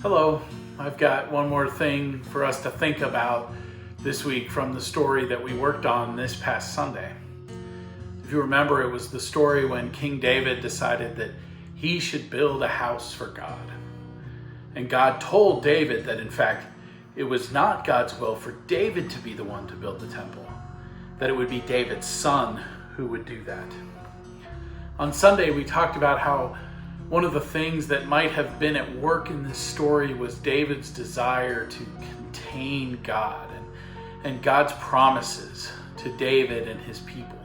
Hello, I've got one more thing for us to think about this week from the story that we worked on this past Sunday. If you remember, it was the story when King David decided that he should build a house for God. And God told David that in fact, it was not God's will for David to be the one to build the temple, that it would be David's son who would do that. On Sunday, we talked about how one of the things that might have been at work in this story was David's desire to contain God and God's promises to David and his people.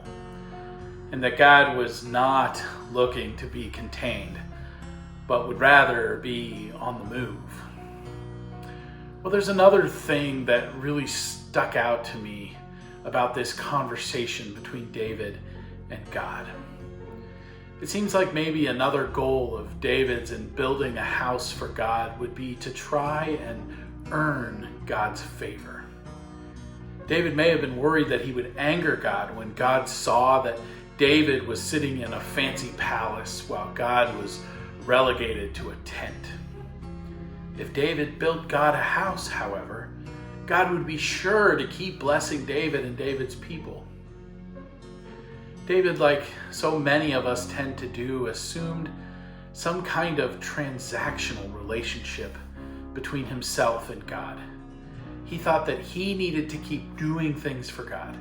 And that God was not looking to be contained, but would rather be on the move. Well, there's another thing that really stuck out to me about this conversation between David and God. It seems like maybe another goal of David's in building a house for God would be to try and earn God's favor. David may have been worried that he would anger God when God saw that David was sitting in a fancy palace while God was relegated to a tent. If David built God a house, however, God would be sure to keep blessing David and David's people. David, like so many of us tend to do, assumed some kind of transactional relationship between himself and God. He thought that he needed to keep doing things for God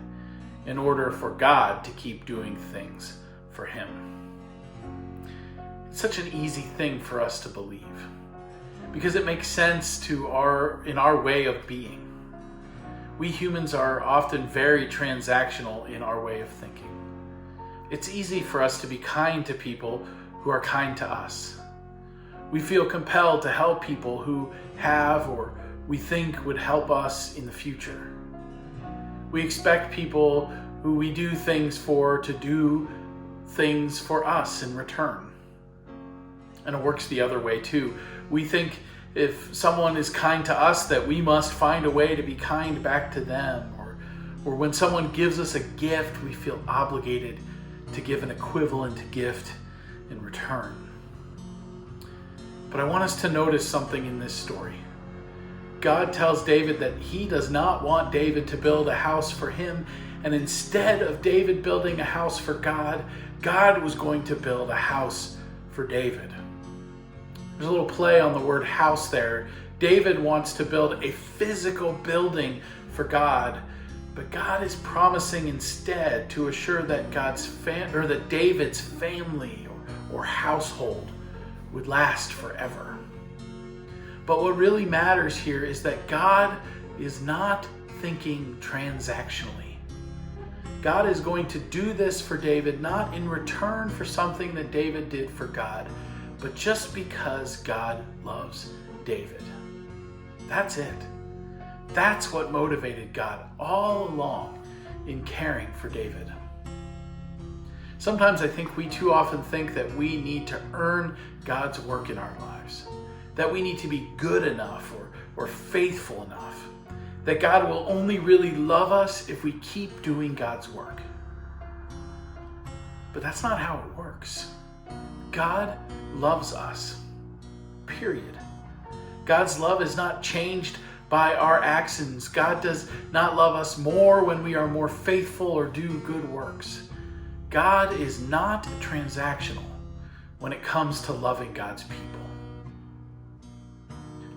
in order for God to keep doing things for him. It's such an easy thing for us to believe because it makes sense in our way of being. We humans are often very transactional in our way of thinking. It's easy for us to be kind to people who are kind to us. We feel compelled to help people who have or we think would help us in the future. We expect people who we do things for to do things for us in return. And it works the other way too. We think if someone is kind to us that we must find a way to be kind back to them. Or when someone gives us a gift, we feel obligated to give an equivalent gift in return. But I want us to notice something in this story. God tells David that he does not want David to build a house for him, and instead of David building a house for God, God was going to build a house for David. There's a little play on the word house there. David wants to build a physical building for God, but God is promising instead to assure that that David's family or household would last forever. But what really matters here is that God is not thinking transactionally. God is going to do this for David, not in return for something that David did for God, but just because God loves David. That's it. That's what motivated God all along in caring for David. Sometimes I think we too often think that we need to earn God's work in our lives, that we need to be good enough or faithful enough, that God will only really love us if we keep doing God's work. But that's not how it works. God loves us, period. God's love is not changed by our actions. God does not love us more when we are more faithful or do good works. God is not transactional when it comes to loving God's people.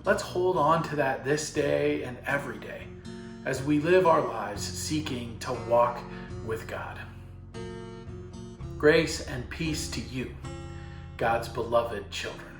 Let's hold on to that this day and every day as we live our lives seeking to walk with God. Grace and peace to you, God's beloved children.